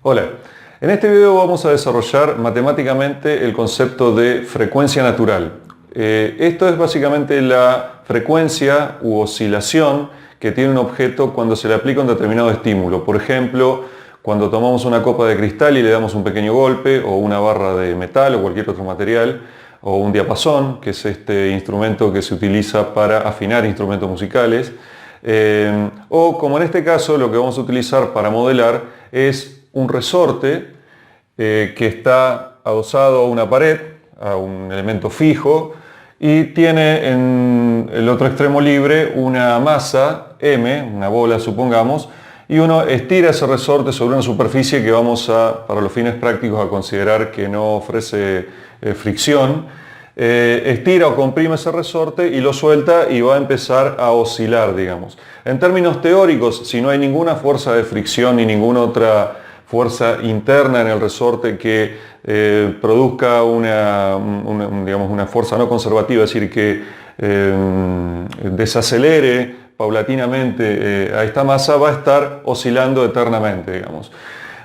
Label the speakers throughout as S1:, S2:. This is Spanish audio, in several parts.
S1: Hola, en este video vamos a desarrollar matemáticamente el concepto de frecuencia natural. Esto es básicamente la frecuencia u oscilación que tiene un objeto cuando se le aplica un determinado estímulo. Por ejemplo, cuando tomamos una copa de cristal y le damos un pequeño golpe, o una barra de metal o cualquier otro material, o un diapasón, que es este instrumento que se utiliza para afinar instrumentos musicales, o como en este caso lo que vamos a utilizar para modelar es un resorte que está adosado a una pared, a un elemento fijo, y tiene en el otro extremo libre una masa M, una bola supongamos, y uno estira ese resorte sobre una superficie que vamos a, para los fines prácticos, a considerar que no ofrece fricción. Estira o comprime ese resorte y lo suelta y va a empezar a oscilar, digamos. En términos teóricos, si no hay ninguna fuerza de fricción ni ninguna otra fuerza interna en el resorte que produzca una fuerza no conservativa, es decir, que desacelere paulatinamente a esta masa, va a estar oscilando eternamente, digamos.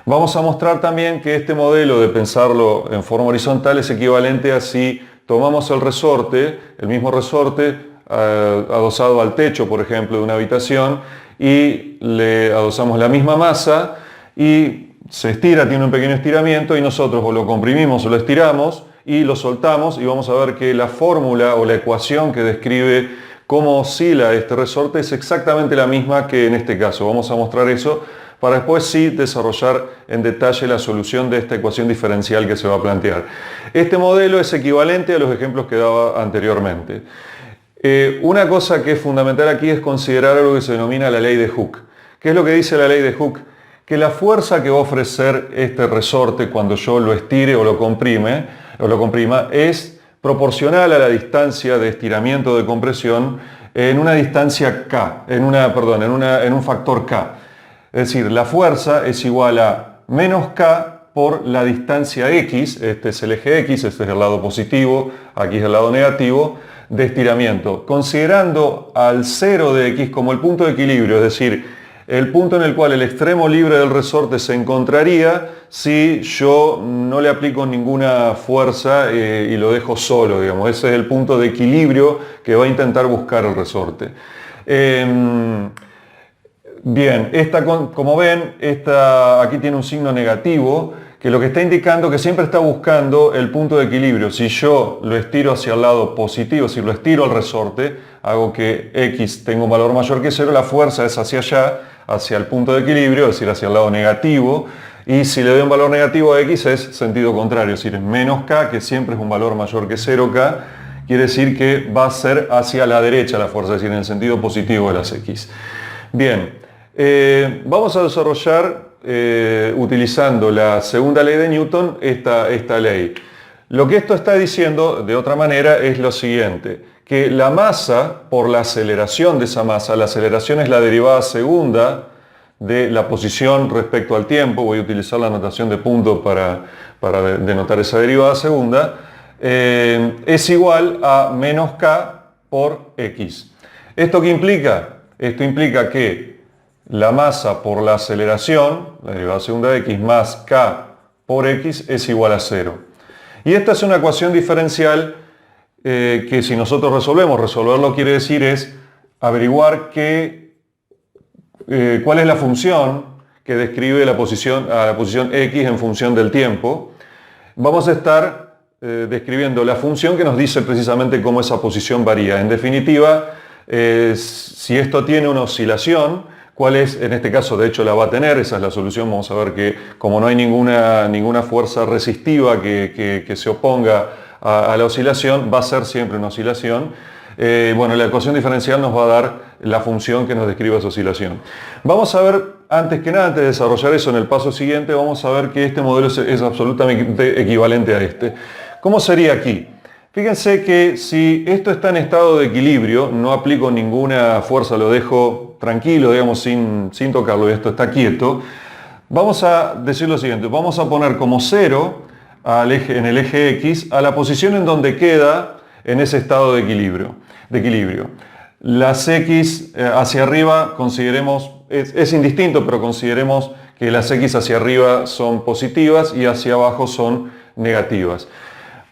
S1: Vamos a mostrar también que este modelo de pensarlo en forma horizontal es equivalente a si tomamos el resorte, el mismo resorte, adosado al techo, por ejemplo, de una habitación, y le adosamos la misma masa y se estira, tiene un pequeño estiramiento, y nosotros o lo comprimimos o lo estiramos y lo soltamos, y vamos a ver que la fórmula o la ecuación que describe cómo oscila este resorte es exactamente la misma que en este caso. Vamos a mostrar eso para después sí desarrollar en detalle la solución de esta ecuación diferencial que se va a plantear. Este modelo es equivalente a los ejemplos que daba anteriormente. Una cosa que es fundamental aquí es considerar algo que se denomina la ley de Hooke. ¿Qué es lo que dice la ley de Hooke? Que la fuerza que va a ofrecer este resorte cuando yo lo estire o lo comprima es proporcional a la distancia de estiramiento o de compresión en una distancia K, en un factor K. Es decir, la fuerza es igual a menos K por la distancia X, este es el eje X, este es el lado positivo, aquí es el lado negativo, de estiramiento, considerando al cero de X como el punto de equilibrio, es decir, el punto en el cual el extremo libre del resorte se encontraría si yo no le aplico ninguna fuerza y lo dejo solo, digamos. Ese es el punto de equilibrio que va a intentar buscar el resorte. Bien, como ven, aquí tiene un signo negativo, que lo que está indicando que siempre está buscando el punto de equilibrio. Si yo lo estiro hacia el lado positivo, si lo estiro al resorte, hago que X tenga un valor mayor que 0, la fuerza es hacia allá, hacia el punto de equilibrio, es decir, hacia el lado negativo, y si le doy un valor negativo a X es sentido contrario, es decir, es menos K, que siempre es un valor mayor que 0K, quiere decir que va a ser hacia la derecha la fuerza, es decir, en el sentido positivo de las X. Bien, vamos a desarrollar utilizando la segunda ley de Newton esta ley. Lo que esto está diciendo de otra manera es lo siguiente, que la masa por la aceleración de esa masa, la aceleración es la derivada segunda de la posición respecto al tiempo, voy a utilizar la notación de punto para denotar esa derivada segunda, es igual a menos K por X. ¿Esto qué implica? Esto implica que la masa por la aceleración, la derivada segunda de X, más K por X es igual a 0. Y esta es una ecuación diferencial que si nosotros resolverlo quiere decir es averiguar cuál es la función que describe la posición X en función del tiempo. Vamos a estar describiendo la función que nos dice precisamente cómo esa posición varía. En definitiva, si esto tiene una oscilación, ¿cuál es? En este caso, de hecho, la va a tener, esa es la solución. Vamos a ver que como no hay ninguna fuerza resistiva que se oponga a la oscilación, va a ser siempre una oscilación. La ecuación diferencial nos va a dar la función que nos describe esa oscilación. Vamos a ver, antes de desarrollar eso en el paso siguiente, vamos a ver que este modelo es absolutamente equivalente a este. ¿Cómo sería aquí? Fíjense que si esto está en estado de equilibrio, no aplico ninguna fuerza, lo dejo tranquilo, digamos, sin tocarlo, y esto está quieto. Vamos a decir lo siguiente, vamos a poner como 0 en el eje X a la posición en donde queda en ese estado de equilibrio. Las X hacia arriba consideremos, es indistinto, pero consideremos que las X hacia arriba son positivas y hacia abajo son negativas.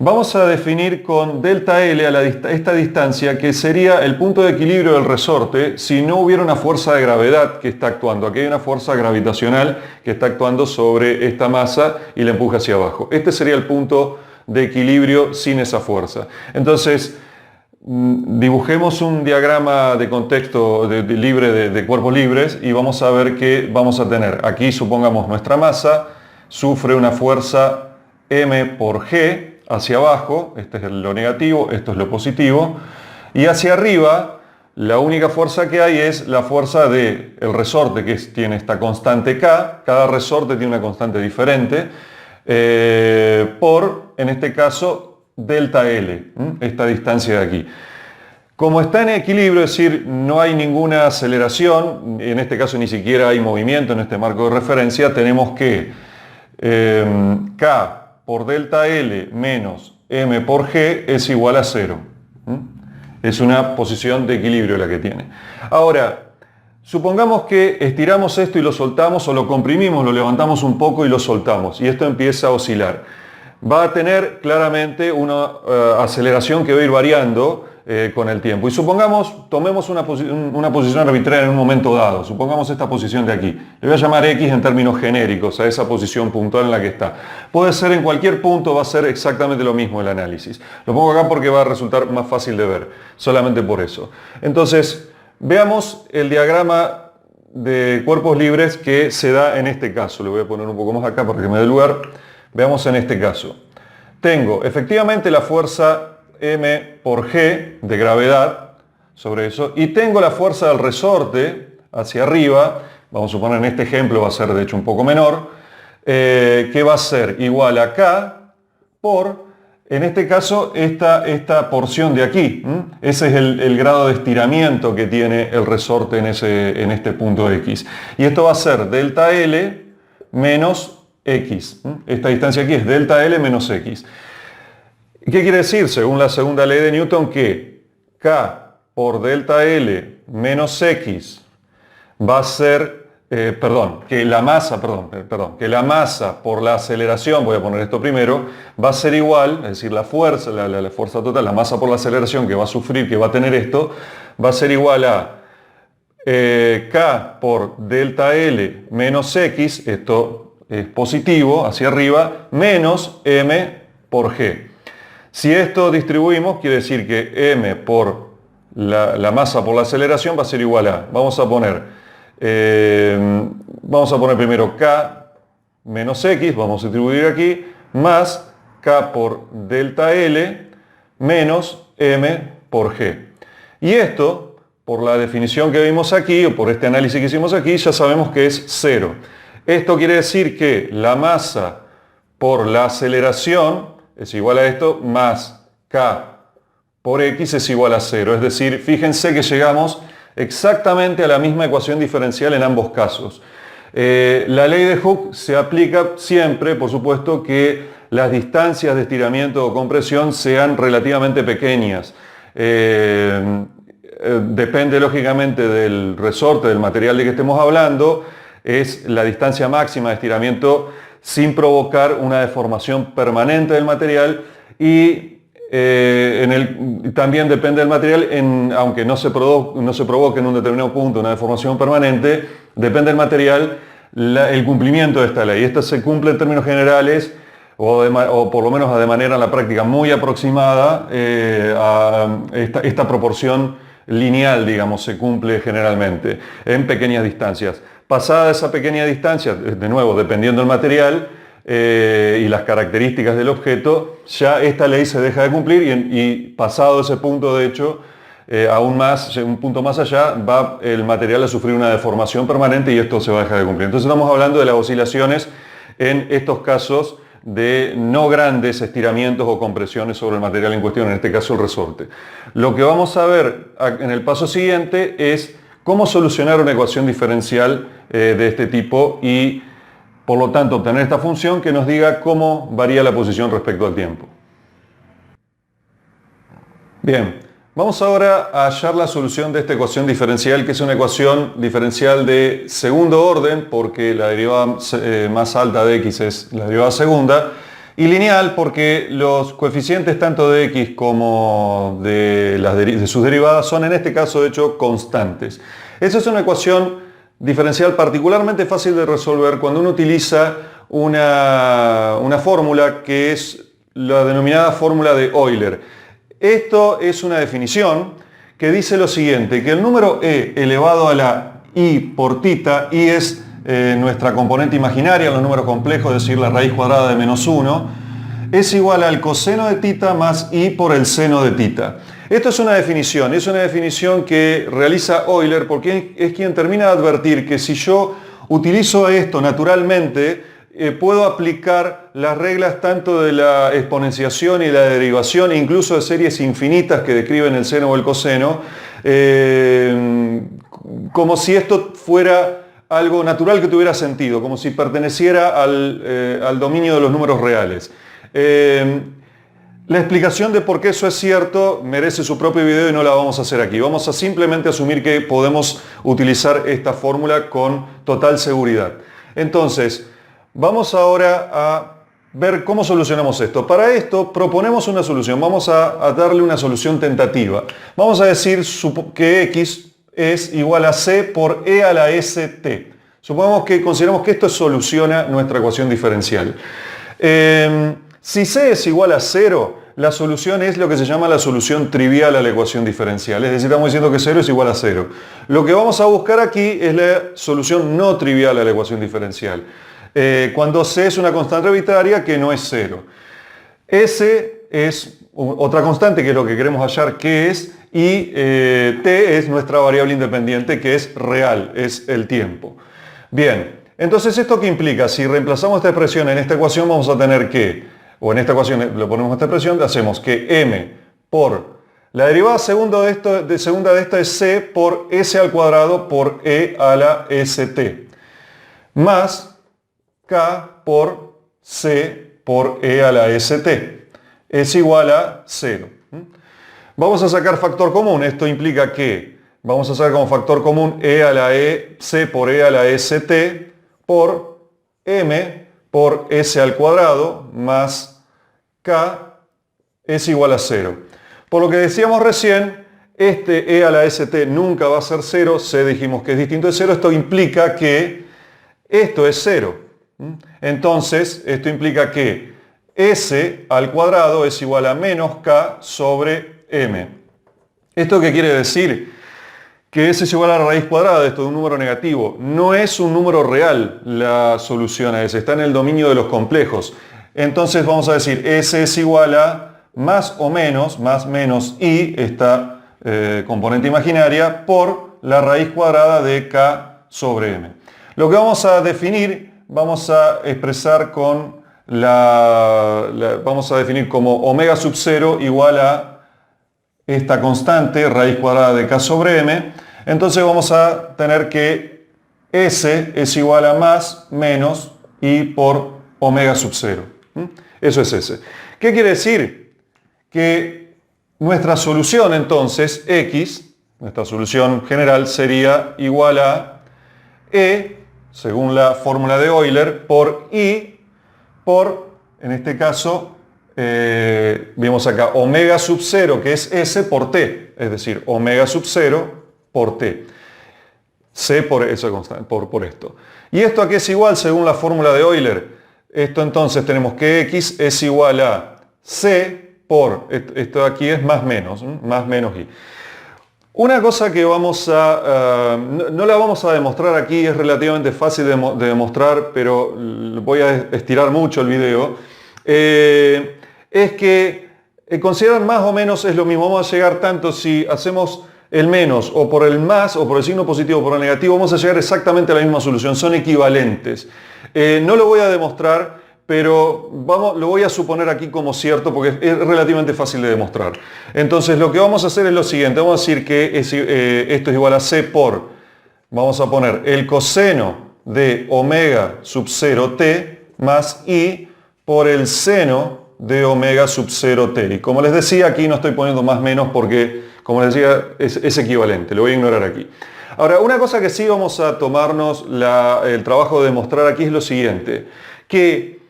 S1: Vamos a definir con delta L a esta distancia, que sería el punto de equilibrio del resorte si no hubiera una fuerza de gravedad que está actuando. Aquí hay una fuerza gravitacional que está actuando sobre esta masa y la empuja hacia abajo. Este sería el punto de equilibrio sin esa fuerza. Entonces, dibujemos un diagrama de contexto libre de cuerpos libres y vamos a ver que vamos a tener. Aquí supongamos nuestra masa sufre una fuerza m por g hacia abajo, este es lo negativo, esto es lo positivo, y hacia arriba la única fuerza que hay es la fuerza del resorte, que tiene esta constante K, cada resorte tiene una constante diferente, por, en este caso, delta L, esta distancia de aquí. Como está en equilibrio, es decir, no hay ninguna aceleración, en este caso ni siquiera hay movimiento en este marco de referencia, tenemos que K por delta L menos m por g es igual a 0. Es una posición de equilibrio la que tiene. Ahora, supongamos que estiramos esto y lo soltamos, o lo comprimimos, lo levantamos un poco y lo soltamos, y esto empieza a oscilar. Va a tener claramente una aceleración que va a ir variando con el tiempo. Y supongamos, tomemos una posición arbitraria en un momento dado, supongamos esta posición de aquí. Le voy a llamar X en términos genéricos a esa posición puntual en la que está. Puede ser en cualquier punto, va a ser exactamente lo mismo el análisis. Lo pongo acá porque va a resultar más fácil de ver, solamente por eso. Entonces, veamos el diagrama de cuerpos libres que se da en este caso. Lo voy a poner un poco más acá para que me dé lugar. Veamos en este caso. Tengo efectivamente la fuerza m por g de gravedad sobre eso, y tengo la fuerza del resorte hacia arriba, vamos a suponer en este ejemplo va a ser de hecho un poco menor, que va a ser igual a K por, en este caso, esta porción de aquí. Ese es el grado de estiramiento que tiene el resorte en este punto X. Y esto va a ser delta L menos X. Esta distancia aquí es delta L menos X. ¿Qué quiere decir? Según la segunda ley de Newton, que K por delta L menos X va a ser, que la masa por la aceleración, voy a poner esto primero, va a ser igual, es decir, la fuerza, la fuerza total, la masa por la aceleración que va a sufrir, que va a tener esto, va a ser igual a K por delta L menos X, esto es positivo, hacia arriba, menos M por G. Si esto distribuimos, quiere decir que m por la masa por la aceleración va a ser igual a, vamos a poner primero K menos X, vamos a distribuir aquí, más K por delta L menos m por G. Y esto, por la definición que vimos aquí, o por este análisis que hicimos aquí, ya sabemos que es 0. Esto quiere decir que la masa por la aceleración es igual a esto, más K por X es igual a 0. Es decir, fíjense que llegamos exactamente a la misma ecuación diferencial en ambos casos. La ley de Hooke se aplica siempre, por supuesto, que las distancias de estiramiento o compresión sean relativamente pequeñas. Depende lógicamente del resorte, del material de que estemos hablando, es la distancia máxima de estiramiento sin provocar una deformación permanente del material, y también depende del material, aunque no se provoque en un determinado punto una deformación permanente, depende del material el cumplimiento de esta ley. Esta se cumple en términos generales, o por lo menos de manera en la práctica muy aproximada, a esta proporción lineal, digamos, se cumple generalmente en pequeñas distancias. Pasada esa pequeña distancia, de nuevo, dependiendo del material y las características del objeto, ya esta ley se deja de cumplir, y pasado ese punto, de hecho, aún más, un punto más allá, va el material a sufrir una deformación permanente y esto se va a dejar de cumplir. Entonces estamos hablando de las oscilaciones en estos casos de no grandes estiramientos o compresiones sobre el material en cuestión, en este caso el resorte. Lo que vamos a ver en el paso siguiente es cómo solucionar una ecuación diferencial de este tipo y, por lo tanto, obtener esta función que nos diga cómo varía la posición respecto al tiempo. Bien, Vamos ahora a hallar la solución de esta ecuación diferencial, que es una ecuación diferencial de segundo orden, porque la derivada más alta de x es la derivada segunda, y lineal, porque los coeficientes tanto de x como de sus derivadas son en este caso de hecho constantes. Esa es una ecuación diferencial particularmente fácil de resolver cuando uno utiliza una fórmula que es la denominada fórmula de Euler. Esto es una definición que dice lo siguiente, que el número e elevado a la i por tita, i es nuestra componente imaginaria en los números complejos, es decir, la raíz cuadrada de menos 1, es igual al coseno de tita más i por el seno de tita. Esto es una definición que realiza Euler porque es quien termina de advertir que si yo utilizo esto naturalmente, puedo aplicar las reglas tanto de la exponenciación y la derivación, e incluso de series infinitas que describen el seno o el coseno, como si esto fuera algo natural que tuviera sentido, como si perteneciera al dominio de los números reales. La explicación de por qué eso es cierto merece su propio video y no la vamos a hacer aquí. Vamos a simplemente asumir que podemos utilizar esta fórmula con total seguridad. Entonces, vamos ahora a ver cómo solucionamos esto. Para esto proponemos una solución. Vamos a darle una solución tentativa. Vamos a decir que x es igual a c por e a la st. Supongamos que consideramos que esto soluciona nuestra ecuación diferencial. Si c es igual a 0, la solución es lo que se llama la solución trivial a la ecuación diferencial. Es decir, estamos diciendo que 0 es igual a 0. Lo que vamos a buscar aquí es la solución no trivial a la ecuación diferencial. Cuando c es una constante arbitraria que no es 0. S es otra constante que es lo que queremos hallar que es, y t es nuestra variable independiente que es real, es el tiempo. Bien, entonces ¿esto qué implica? Si reemplazamos esta expresión en esta ecuación vamos a tener que, o en esta ecuación le ponemos esta expresión, hacemos que m por la derivada segunda de esta es c por s al cuadrado por e a la st, más k por c por e a la st es igual a 0. Vamos a sacar factor común. Esto implica que vamos a sacar como factor común e a la c por e a la st por m por s al cuadrado más k es igual a 0. Por lo que decíamos recién, este e a la st nunca va a ser 0. C dijimos que es distinto de 0. Esto implica que esto es 0. Entonces, esto implica que s al cuadrado es igual a menos k sobre m. ¿Esto qué quiere decir? Que s es igual a la raíz cuadrada de esto, de un número negativo. No es un número real la solución a s, está en el dominio de los complejos. Entonces vamos a decir s es igual a más o menos, más menos i, esta componente imaginaria, por la raíz cuadrada de k sobre m. Lo que vamos a definir, vamos a expresar con vamos a definir como omega sub 0 igual a esta constante, raíz cuadrada de k sobre m. Entonces vamos a tener que s es igual a más menos i por omega sub 0. Eso es s. ¿Qué quiere decir? Que nuestra solución entonces, x, nuestra solución general sería igual a e, según la fórmula de Euler, por i por, en este caso, vemos acá omega sub 0, que es s por t, es decir, omega sub 0 por t. C por esto. ¿Y esto a qué es igual según la fórmula de Euler? Esto entonces tenemos que x es igual a c por, esto de aquí es más menos i. Una cosa que no la vamos a demostrar aquí, es relativamente fácil de demostrar, pero voy a estirar mucho el video, es que considerar más o menos es lo mismo. Vamos a llegar tanto si hacemos el menos o por el más o por el signo positivo o por el negativo, vamos a llegar exactamente a la misma solución, son equivalentes. No lo voy a demostrar, pero lo voy a suponer aquí como cierto porque es relativamente fácil de demostrar. Entonces lo que vamos a hacer es lo siguiente, vamos a decir que esto es igual a c por, vamos a poner el coseno de omega sub 0 t más i por el seno de omega sub 0 t. Y como les decía, aquí no estoy poniendo más menos porque como les decía, es equivalente, lo voy a ignorar aquí. Ahora, una cosa que sí vamos a tomarnos el trabajo de demostrar aquí es lo siguiente, que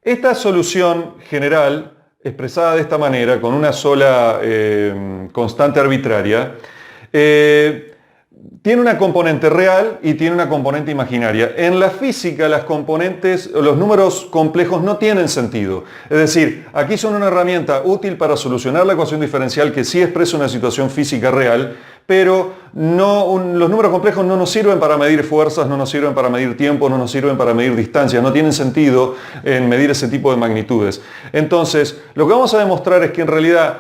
S1: esta solución general, expresada de esta manera, con una sola constante arbitraria, tiene una componente real y tiene una componente imaginaria. En la física las componentes, los números complejos no tienen sentido. Es decir, aquí son una herramienta útil para solucionar la ecuación diferencial que sí expresa una situación física real, pero los números complejos no nos sirven para medir fuerzas, no nos sirven para medir tiempo, no nos sirven para medir distancias, no tienen sentido en medir ese tipo de magnitudes. Entonces, lo que vamos a demostrar es que en realidad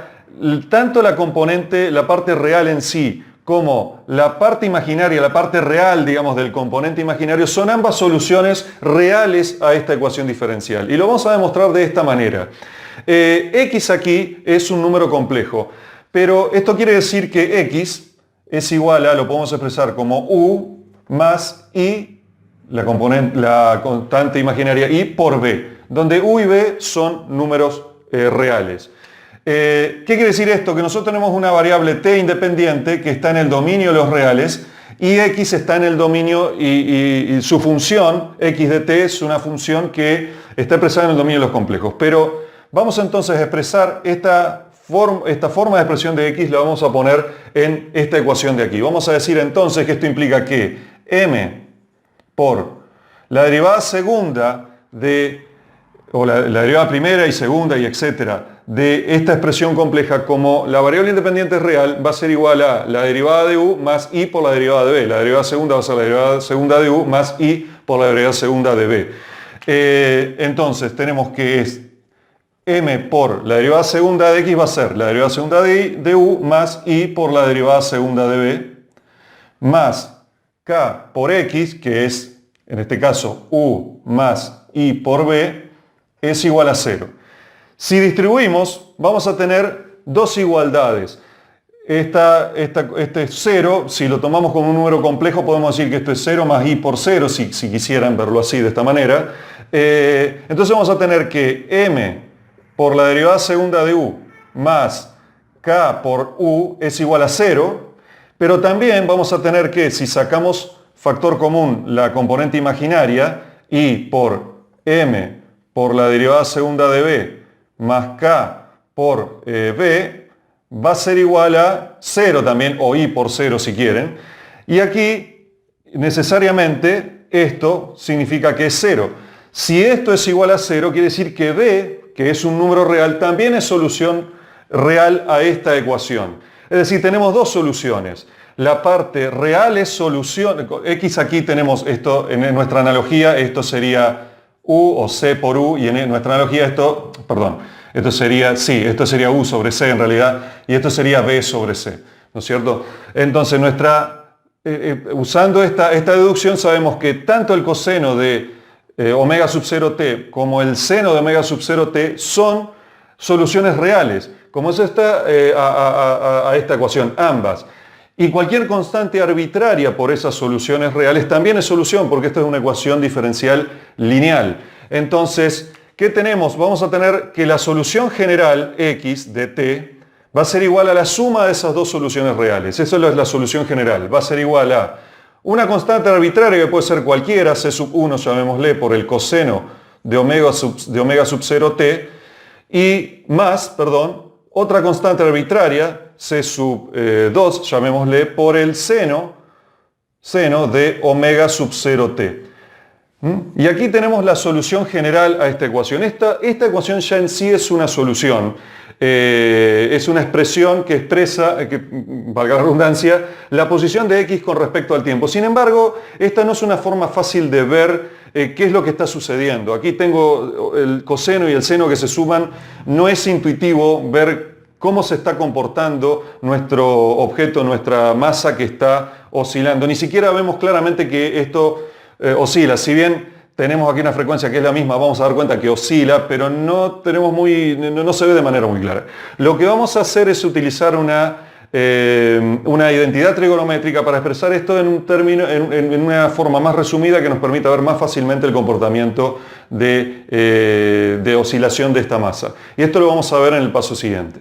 S1: tanto la componente, la parte real en sí, como la parte imaginaria, la parte real, digamos, del componente imaginario, son ambas soluciones reales a esta ecuación diferencial. Y lo vamos a demostrar de esta manera. X aquí es un número complejo, pero esto quiere decir que X es igual a, lo podemos expresar como U más I, la constante imaginaria, I por B, donde U y B son números reales. ¿Qué quiere decir esto? Que nosotros tenemos una variable t independiente que está en el dominio de los reales y x está en el dominio y su función, x de t, es una función que está expresada en el dominio de los complejos. Pero vamos entonces a expresar esta forma de expresión de x, la vamos a poner en esta ecuación de aquí. Vamos a decir entonces que esto implica que m por la derivada segunda o la derivada primera y segunda y etcétera, de esta expresión compleja, como la variable independiente es real, va a ser igual a la derivada de u más i por la derivada de b. La derivada segunda va a ser la derivada segunda de u más i por la derivada segunda de b. Entonces tenemos que es m por la derivada segunda de x va a ser la derivada segunda de u más i por la derivada segunda de b, más k por x, que es en este caso u más i por b, es igual a 0. Si distribuimos, vamos a tener dos igualdades. Este es 0, si lo tomamos como un número complejo, podemos decir que esto es 0 más i por 0, si quisieran verlo así, de esta manera. Entonces vamos a tener que m por la derivada segunda de u más k por u es igual a 0, pero también vamos a tener que, si sacamos factor común la componente imaginaria, i por m por la derivada segunda de b más k por b va a ser igual a 0 también, o i por 0 si quieren. Y aquí necesariamente esto significa que es 0. Si esto es igual a 0, quiere decir que b, que es un número real, también es solución real a esta ecuación. Es decir, tenemos dos soluciones. La parte real es solución, x aquí tenemos esto, en nuestra analogía esto sería u o c por u, y en nuestra analogía esto sería u sobre c en realidad, y esto sería b sobre c, ¿no es cierto? Entonces usando esta deducción sabemos que tanto el coseno de omega sub 0 t como el seno de omega sub 0 t son soluciones reales, como es esta a esta ecuación, ambas. Y cualquier constante arbitraria por esas soluciones reales también es solución, porque esta es una ecuación diferencial lineal. Entonces, ¿qué tenemos? Vamos a tener que la solución general x de t va a ser igual a la suma de esas dos soluciones reales. Eso es la solución general. Va a ser igual a una constante arbitraria que puede ser cualquiera, c sub 1, llamémosle, por el coseno de omega sub 0 t, y más, otra constante arbitraria, c sub 2, llamémosle, por el seno de omega sub 0 t. Y aquí tenemos la solución general a esta ecuación. Esta ecuación ya en sí es una solución. Es una expresión que expresa, valga la redundancia, la posición de x con respecto al tiempo. Sin embargo, esta no es una forma fácil de ver qué es lo que está sucediendo. Aquí tengo el coseno y el seno que se suman. No es intuitivo ver cómo se está comportando nuestro objeto, nuestra masa que está oscilando. Ni siquiera vemos claramente que esto oscila. Si bien tenemos aquí una frecuencia que es la misma, vamos a dar cuenta que oscila, pero no se ve de manera muy clara. Lo que vamos a hacer es utilizar una identidad trigonométrica para expresar esto en una forma más resumida que nos permita ver más fácilmente el comportamiento de oscilación de esta masa. Y esto lo vamos a ver en el paso siguiente.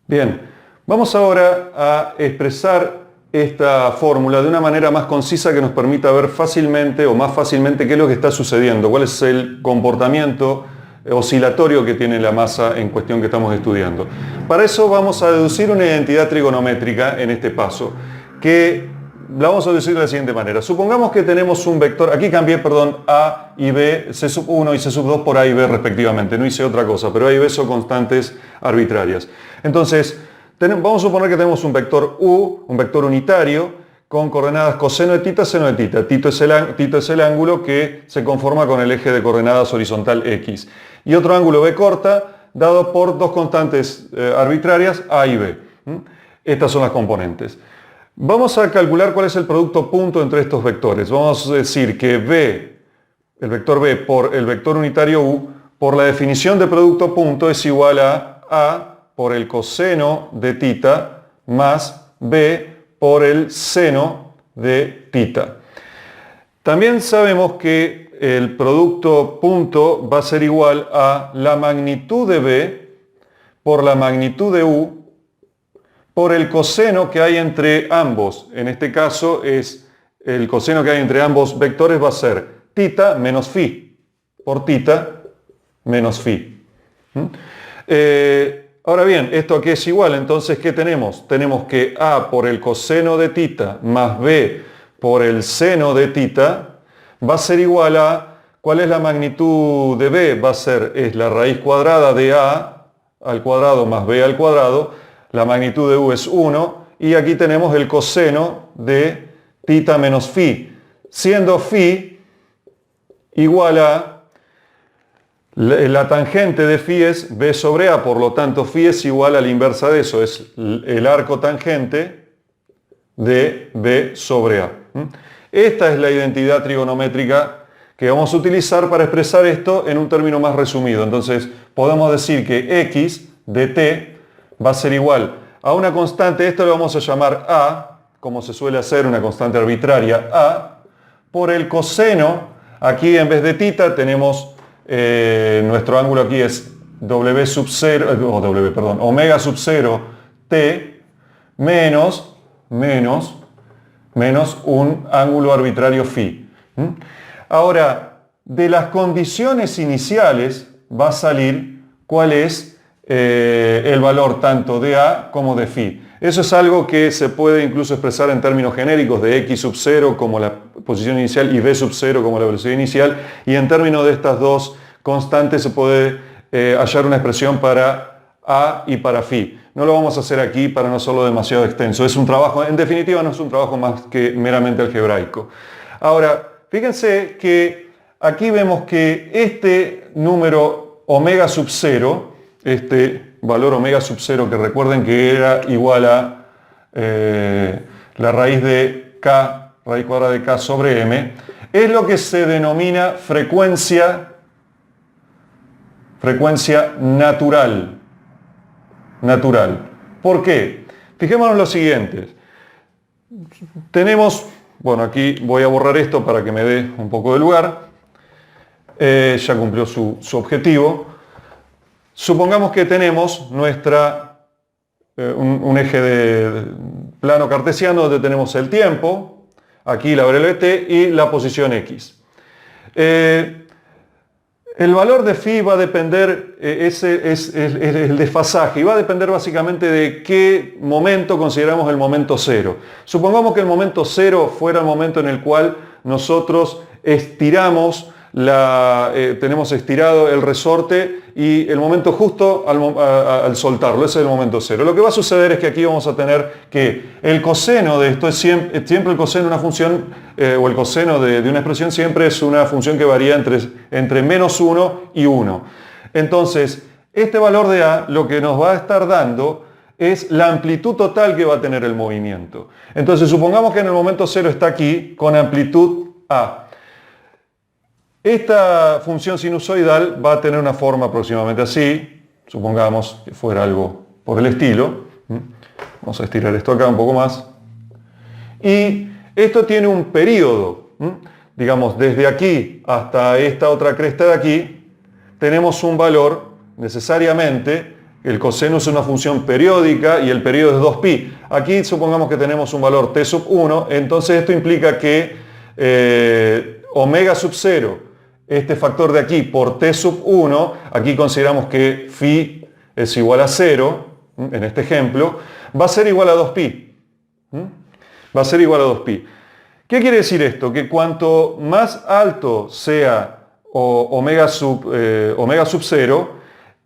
S1: Bien, vamos ahora a expresar esta fórmula de una manera más concisa que nos permita ver fácilmente o más fácilmente qué es lo que está sucediendo, cuál es el comportamiento oscilatorio que tiene la masa en cuestión que estamos estudiando. Para eso vamos a deducir una identidad trigonométrica en este paso, que la vamos a deducir de la siguiente manera. Supongamos que tenemos un vector, aquí cambié, perdón, A y B, C1 y C2 por A y B respectivamente, no hice otra cosa, pero A y B son constantes arbitrarias. Entonces, vamos a suponer que tenemos un vector U, un vector unitario, con coordenadas coseno de tita, seno de tita. Tito es el ángulo que se conforma con el eje de coordenadas horizontal X. Y otro ángulo B corta, dado por dos constantes arbitrarias, A y B. Estas son las componentes. Vamos a calcular cuál es el producto punto entre estos vectores. Vamos a decir que B, el vector B por el vector unitario U, por la definición de producto punto es igual a por el coseno de tita más B por el seno de tita. También sabemos que el producto punto va a ser igual a la magnitud de B por la magnitud de U por el coseno que hay entre ambos. En este caso es el coseno que hay entre ambos vectores va a ser tita menos phi por tita menos phi. Ahora bien, ¿esto aquí es igual? Entonces, ¿qué tenemos? Tenemos que A por el coseno de tita más B por el seno de tita va a ser igual a, ¿cuál es la magnitud de B? Va a ser, es la raíz cuadrada de A al cuadrado más B al cuadrado. La magnitud de U es 1 y aquí tenemos el coseno de tita menos phi, siendo phi igual a la tangente de phi es B sobre A, por lo tanto phi es igual a la inversa de eso, es el arco tangente de B sobre A. Esta es la identidad trigonométrica que vamos a utilizar para expresar esto en un término más resumido. Entonces podemos decir que X de t va a ser igual a una constante, esto lo vamos a llamar A, como se suele hacer, una constante arbitraria, A, por el coseno, aquí en vez de tita tenemos, nuestro ángulo aquí es W sub 0, omega sub 0 t menos un ángulo arbitrario phi. Ahora, de las condiciones iniciales va a salir cuál es el valor tanto de A como de phi. Eso es algo que se puede incluso expresar en términos genéricos de X sub 0 como la posición inicial y B sub 0 como la velocidad inicial, y en términos de estas dos constantes se puede hallar una expresión para A y para phi. No lo vamos a hacer aquí para no hacerlo demasiado extenso. Es un trabajo, en definitiva no es un trabajo más que meramente algebraico. Ahora, fíjense que aquí vemos que este número omega sub 0, este valor omega sub 0, que recuerden que era igual a la raíz de k, raíz cuadrada de k sobre m, es lo que se denomina frecuencia natural. ¿Por qué? Fijémonos lo siguiente. Tenemos, bueno, aquí voy a borrar esto para que me dé un poco de lugar. Ya cumplió su objetivo. Supongamos que tenemos un eje de plano cartesiano donde tenemos el tiempo, aquí la variable t y la posición x. El valor de phi va a depender, ese es el desfasaje, y va a depender básicamente de qué momento consideramos el momento cero. Supongamos que el momento cero fuera el momento en el cual nosotros estiramos tenemos estirado el resorte y el momento justo al soltarlo, ese es el momento cero. Lo que va a suceder es que aquí vamos a tener que el coseno de esto es siempre el coseno de una función, o el coseno de una expresión siempre es una función que varía entre menos 1 y 1. Entonces, este valor de A lo que nos va a estar dando es la amplitud total que va a tener el movimiento. Entonces, supongamos que en el momento cero está aquí con amplitud A. Esta función sinusoidal va a tener una forma aproximadamente así, supongamos que fuera algo por el estilo. Vamos a estirar esto acá un poco más. Y esto tiene un periodo, digamos, desde aquí hasta esta otra cresta de aquí, tenemos un valor necesariamente El coseno es una función periódica y el periodo es 2pi. Aquí supongamos que tenemos un valor t sub 1, entonces esto implica que omega sub 0, este factor de aquí por t sub 1, aquí consideramos que phi es igual a 0, en este ejemplo, va a ser igual a 2pi. Va a ser igual a 2pi. ¿Qué quiere decir esto? Que cuanto más alto sea omega sub 0,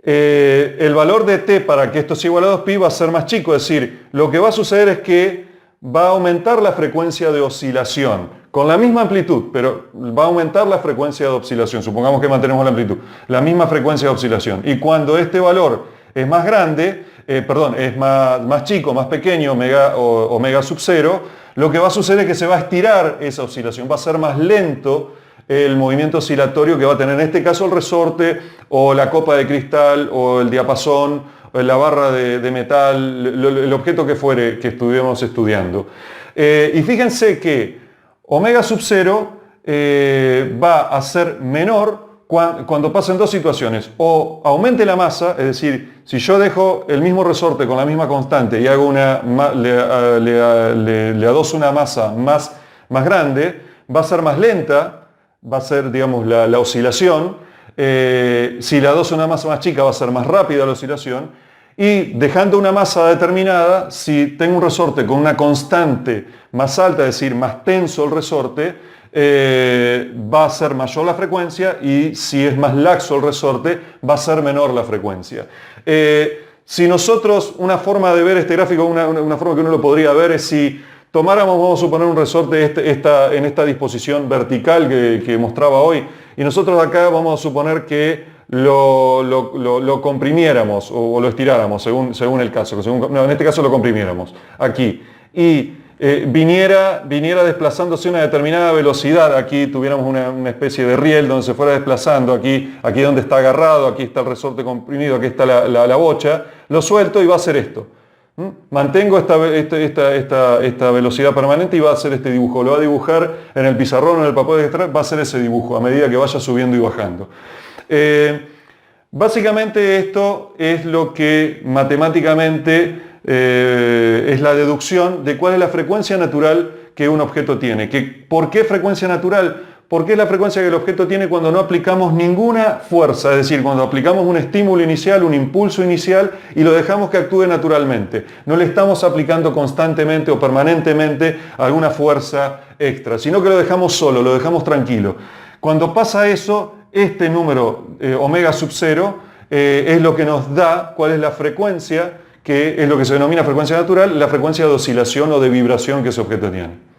S1: el valor de t para que esto sea igual a 2pi va a ser más chico, es decir, lo que va a suceder es que va a aumentar la frecuencia de oscilación, con la misma amplitud, pero va a aumentar la frecuencia de oscilación, supongamos que mantenemos la amplitud, la misma frecuencia de oscilación, y cuando este valor es más grande, es más chico, más pequeño, omega sub 0, lo que va a suceder es que se va a estirar esa oscilación, va a ser más lento el movimiento oscilatorio que va a tener en este caso el resorte o la copa de cristal o el diapasón o la barra de metal, el objeto que fuere que estuviéramos estudiando. Y fíjense que omega sub 0 va a ser menor cuando pasen dos situaciones: o aumente la masa, es decir, si yo dejo el mismo resorte con la misma constante y hago le adoso una masa más grande, va a ser más lenta, va a ser, digamos, la oscilación. Si le adoso una masa más chica, va a ser más rápida la oscilación. Y dejando una masa determinada, si tengo un resorte con una constante más alta, es decir, más tenso el resorte, va a ser mayor la frecuencia, y si es más laxo el resorte, va a ser menor la frecuencia. Si nosotros, una forma de ver este gráfico, una forma que uno lo podría ver es si tomáramos, vamos a suponer, un resorte en esta disposición vertical que mostraba hoy, y nosotros acá vamos a suponer que lo comprimiéramos o lo estiráramos según el caso. En este caso lo comprimiéramos aquí. Y viniera desplazándose a una determinada velocidad. Aquí tuviéramos una especie de riel donde se fuera desplazando. Aquí donde está agarrado, aquí está el resorte comprimido, aquí está la bocha. Lo suelto y va a hacer esto. Mantengo esta velocidad permanente y va a hacer este dibujo. Lo va a dibujar en el pizarrón o en el papel de extraer, va a hacer ese dibujo a medida que vaya subiendo y bajando. Básicamente esto es lo que matemáticamente es la deducción de cuál es la frecuencia natural que un objeto tiene. ¿Por qué frecuencia natural? Porque es la frecuencia que el objeto tiene cuando no aplicamos ninguna fuerza, es decir, cuando aplicamos un estímulo inicial, un impulso inicial, y lo dejamos que actúe naturalmente. No le estamos aplicando constantemente o permanentemente alguna fuerza extra, sino que lo dejamos solo, lo dejamos tranquilo. Cuando pasa eso, este número omega sub 0 es lo que nos da cuál es la frecuencia, que es lo que se denomina frecuencia natural, la frecuencia de oscilación o de vibración que ese objeto tiene.